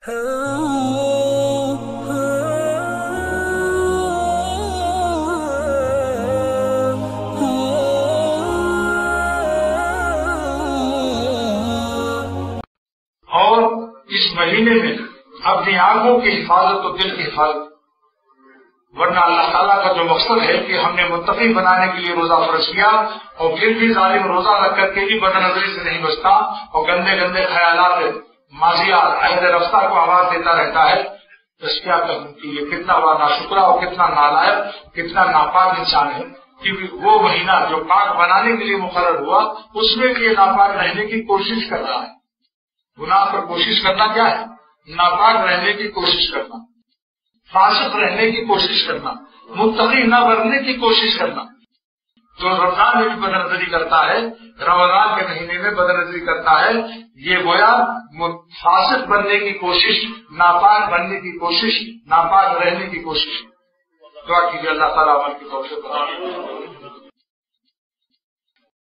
اور اس مہینے میں اپنی آنکھوں کی حفاظت اور دل کی حفاظت، ورنہ اللہ تعالیٰ کا جو مقصد ہے کہ ہم نے متقی بنانے کے لیے روزہ فرض کیا، اور پھر بھی ظالم روزہ رکھ کر کے بھی بد نظری سے نہیں بچتا اور گندے گندے خیالات ماضیات عہد رفتہ کو آواز دیتا رہتا ہے، تو اس کیا کہوں کہ یہ کتنا بڑا ناشکرا اور کتنا نالائق، کتنا ناپاک انسان ہے کہ وہ مہینہ جو پاک بنانے کے لیے مقرر ہوا اس میں بھی یہ ناپاک رہنے کی کوشش کر رہا ہے۔ گناہ پر کوشش کرنا کیا ہے؟ ناپاک رہنے کی کوشش کرنا، فاسق رہنے کی کوشش کرنا، متقی نہ بننے کی کوشش کرنا۔ جو رمضان میں بھی بد نظری کرتا ہے، رمضان کے مہینے میں بد نظری کرتا ہے، یہ گویا فاسق بننے کی کوشش، ناپاک بننے کی کوشش، ناپاک رہنے کی کوشش۔ دعا کیجیے اللہ تعالیٰ عمل کی توفیق عطا فرمائے۔